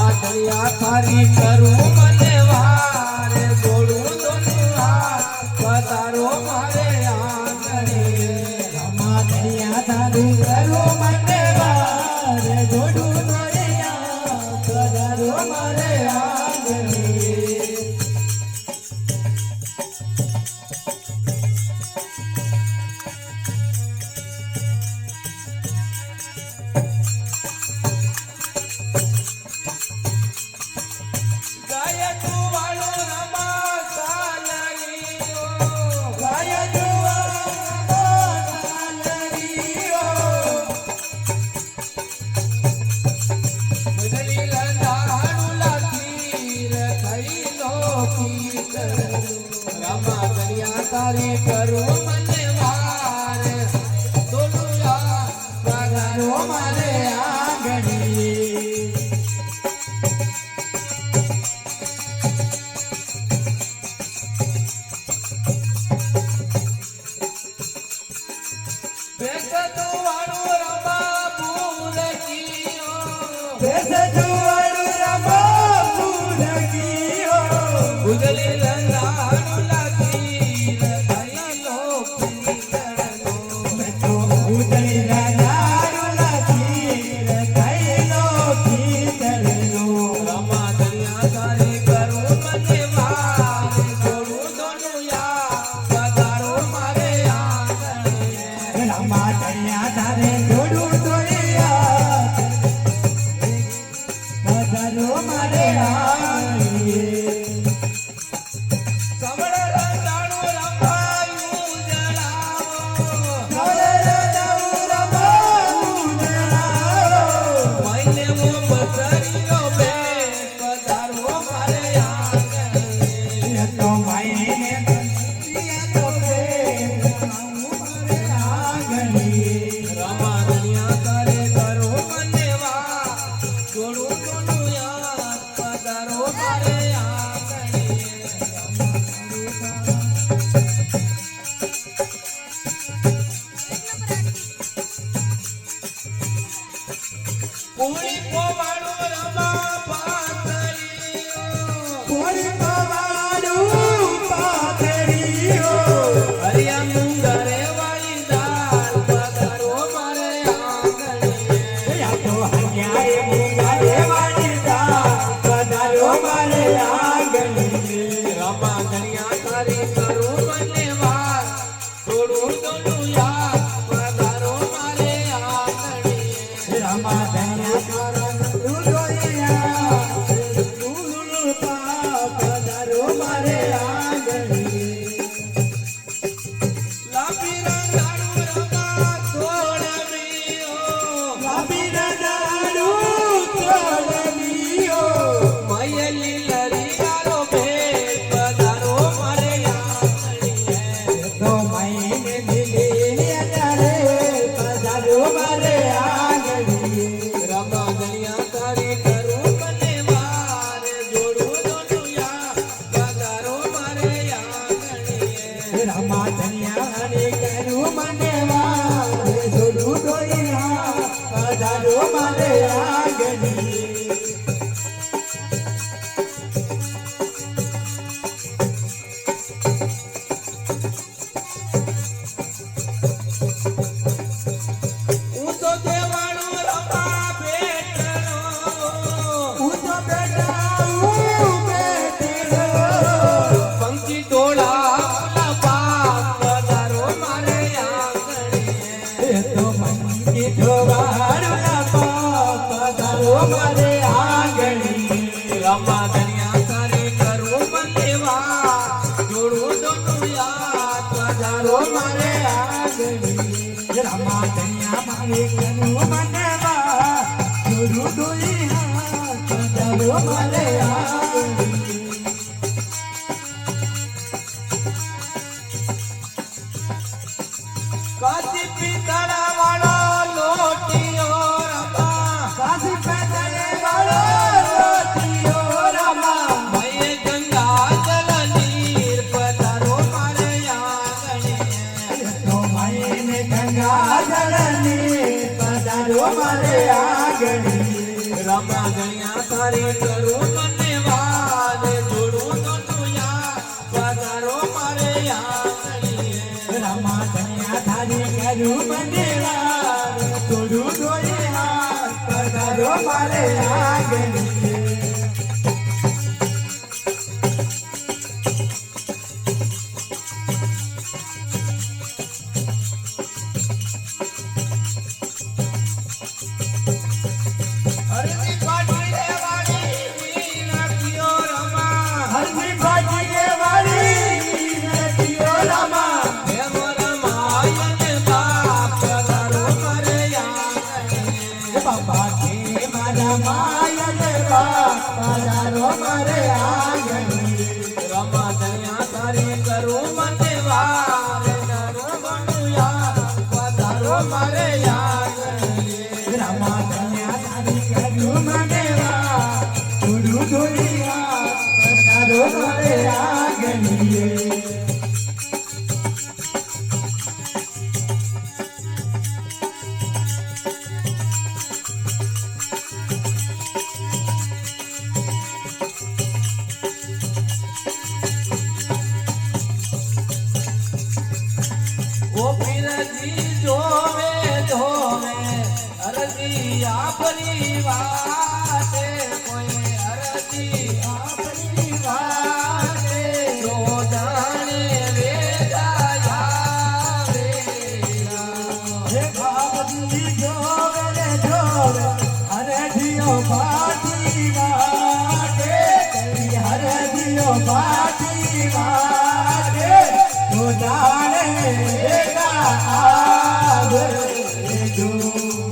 દરિયા તારી કરું મને વાર જોડું દુનિયા પધારો મારે આંગણે રમા દરિયા તારી કરું મને વાર જોડું દુનિયા પધારો મારે આંગણે તારી કરું મને વાર દુનિયા પધારો મારે આંગણે થારી કરું મને વાર જોડું નોનું યાર પધારો મારે આંગણીએ રામા ધણિયા થારી કરું મને વાર થોડું થોડી હાથ પધારો મારે આંગણીએ હરજી પાટી રે વાળી નાખ્યો રમા હરજી પાટી રે વાળી નાખ્યો રમા હે મોરા માયને બાપ પધારો મારે આંગણીએ બાબા કે મારા માયન બાપ પધારો મારે આંગણીએ રમા ધણિયા તારી કરું મને વાર નરો બનું યાર પધારો મારે આંગણીએ રામા ધણિયા તારી કરું મને વાર થોડું થોડી વાર પધારો મારે આંગણીએ ઓ પીરજી જોવે જોવે અરજી આપની વાતે કોઈ અરજી આપની વાતે જો જાણે વેદાયા વેરા હે ભાવજી જોવે રે જોવે હરજીઓ પાટી વાટે કઈ હરજીઓ પાટી વાટે તો જાણે એકા આવે જો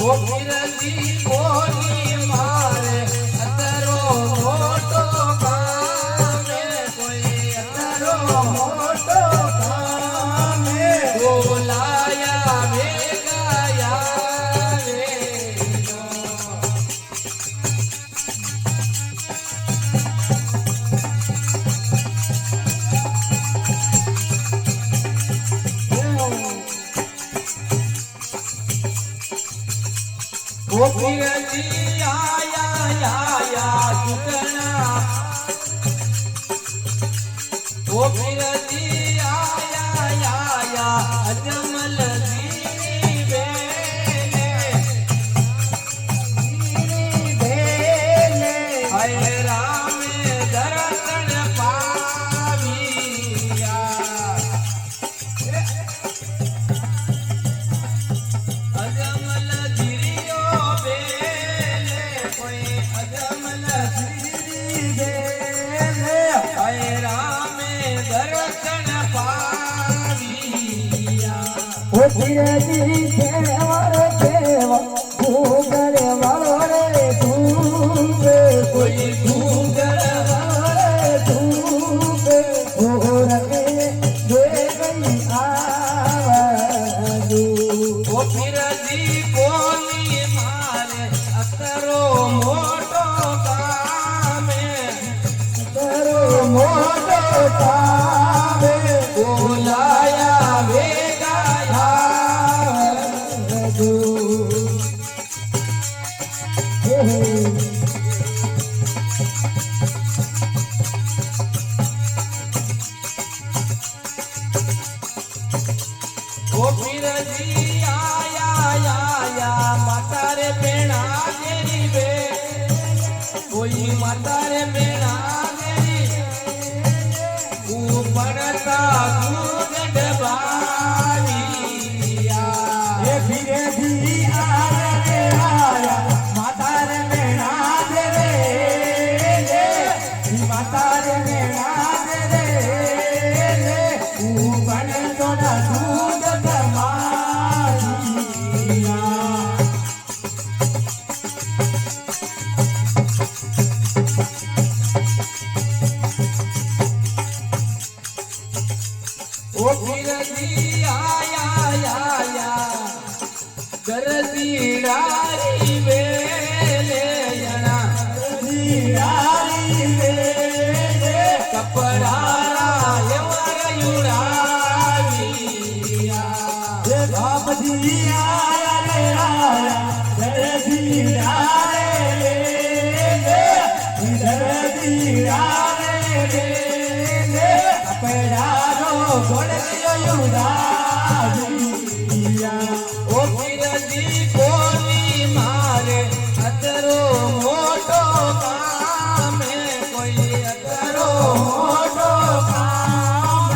ઓ પીરજી કોની મારે અતરો મોટો કામે કોઈ અતરો મોટો કામે બોલાયા વેગાયા વેગા ઓ પીરજી આયા ચૂકણા ઓ પીરજી આયા અજમલ જીવે બેલે હે રામે દર્શન પાવિયા અજમલ જીરિયો બેલે કોઈ અજમલ બેલે હે રામે દર્શન પાવિયા ઓ પીરજી દેવર દેવ ભૂગર વાળે ભૂગે કોઈ ભૂગર વાળે ભૂગે ઓ રંગે દે ગઈ આવજુ ઓ પીરજી કોની મારે અતરો મોટો કામે કરો મોટો કામે બોલાયા વેગાયા આવજુ ઓ પીરજી આયા માતા રે પેણા દેરી બે કોઈ માતા રે પેણા દેરી પડતા દૂધ ડબાવિયા એ ધીરે ધી આરે આયા માતા રે મેણા દે રે માતા રે મેણા દે રે ઉગણ તોડા દૂધ તમારિયા ઓ પીરજી આયા ગરદી રારી વેલે જણા ધીરારી રે કપડા એવરયુડાવિયા હે બાપજી આયા રે આયા જય ધીરા રે દરદી રાવે રે કપડાનો ગોળિયો ઉડાવ્યા ઓ પીરજી કોની મારે અતરો મોટો કામે કોઈ અતરો મોટો કામ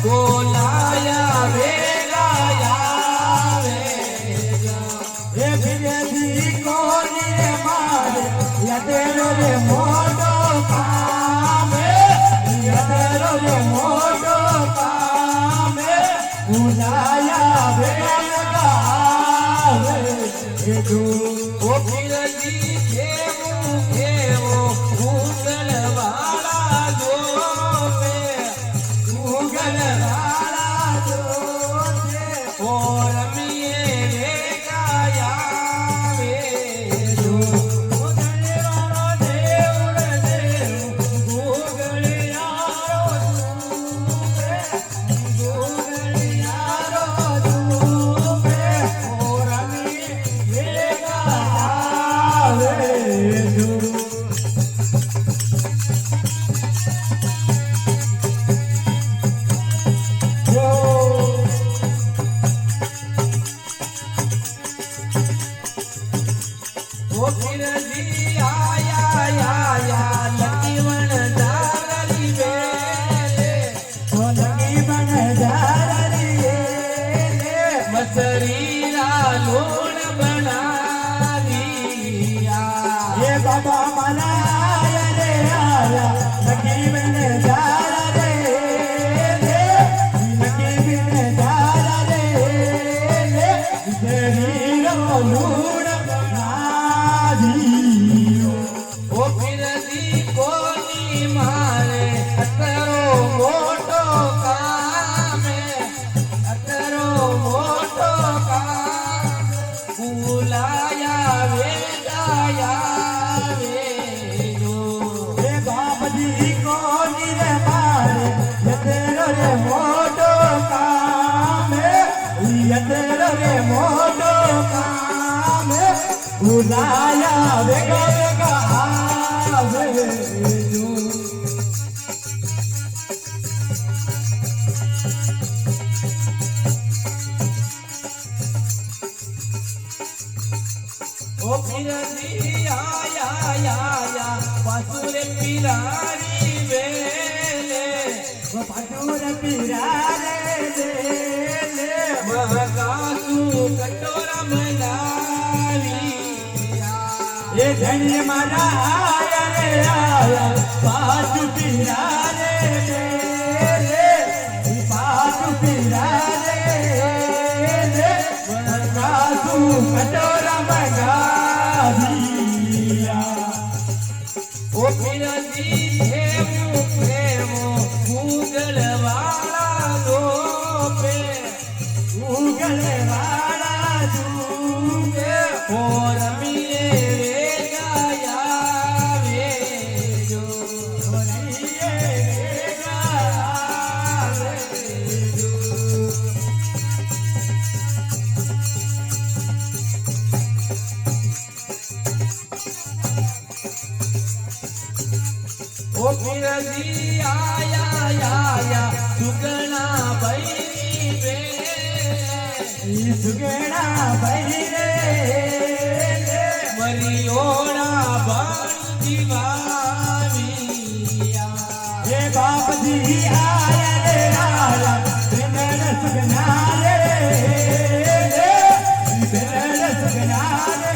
બોલાયા વેગાયા વેગા એ વિદેશી કોની મારે યતેરો રે મોટો કામ યતેરો રે મોટો કામ ઉનાયા વેગાવે એ જો ઓ પીરજી કેવો ઉગલવાળા જોવે ઉગલવાળા જોતે ઓ રમીએ વેગાયા વેજો ઉગલવાળો દેવ ઉગલિયારો ઉગલિયારો દુબે ઓરમી વેગાવે જો ઓ પીરજી આયા લકીવણ દારલી વેલે ઓલગી બન જારી મસરીરા લોણ બનાવ્યા એ બાબા મનાય રે આયા લગી બન જારે લગી બન જારે શરીરો લૂણ નાદીઓ ઓ પીરજી કોની મારે અતરો મોટો કામે અતરો મોટો કામ બોલાયા વેગાયા વેજો એ બાપજી કોની રે મારે યતેરો રે મોટો કામ યતેરો રે મોટો કામ ઉલાયા વેગા વેગા આવે જો ઓ પીરજી આયા પાસુરે પીરારી વેલે પાટોર પીરારે લે મહકાસુ કટોરા મનાવ્યા એ ધન્ય મારા આયા રે આયા પાટુ પીરારે લે પાટુ પીરારે લે કાસુ કટોરા મગાવ્યા ઓ પીરજી પ્રેમો ઉગલવાળા લોપે ઉગલવાળા દુબે ઓ રમીએ વેગાયા વેજો ઓરૈયે વેગાવે જો ઓ પીરજી આયા સુગણા ભૈરી વે સુગેણા ભૈરે મરિયોડા બાણ જીવાવિયા એ બાપજી આયા રે આયા બેનર સુગના રે બેનર સુગના રે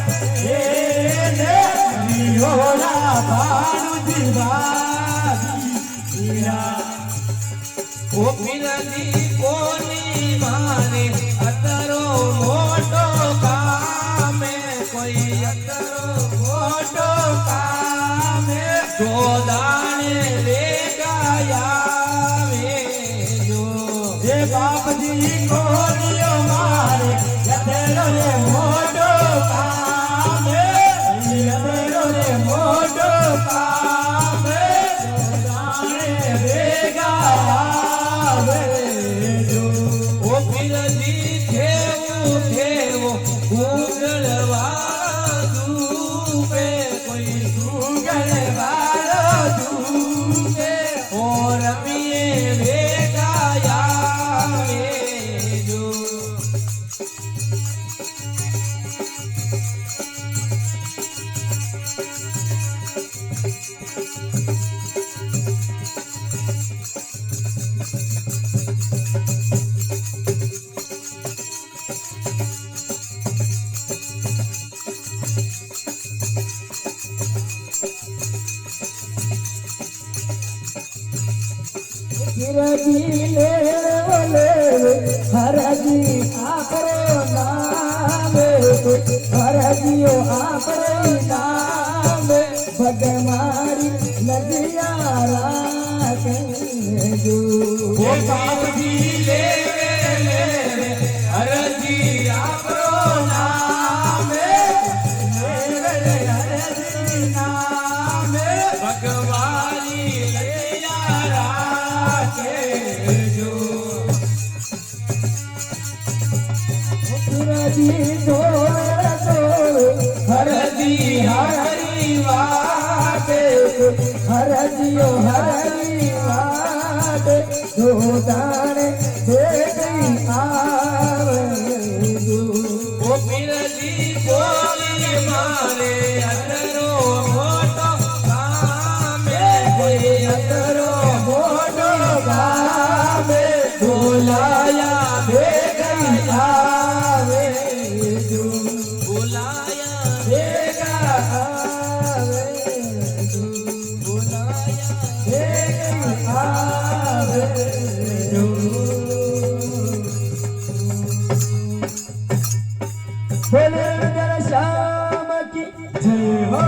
યોલા ભાણુ દીવા ઓ પીરજી કોની મારે અતરો મોટો કામે કોઈ અતરો મોટો કામે ગોદાણે વેગાયા વેજો એ બાપજી કોલિયો મારે યતેરો રે મોટો કામ યતેરો રે મોટો કામ દાણે વેગા આવે જો ઓ પીરજી ખેવો ઉગળવા દુબે કોઈ ઉગલ વાળો गिरजी ले ले हरजी आपरो नाम हरजियो आपरो नाम भगवारी नदियारा जो ओ बापजी ले हरजी आपरो नाम हरजी नाम भगवानी लैया राखे जो गिरजी ढोल हरजी हरी वाटे हरजियो हरी वाट दो दाने दे गई आवे जो ओ पिरजी कोली मारे अतरो मोटो कामे कोई अतरो मोटो गावे बोलाया दे गई आवे जो बुलाया देगा आवे जो बुलाया दे गई आवे जो बोले जरा शाम की जय हो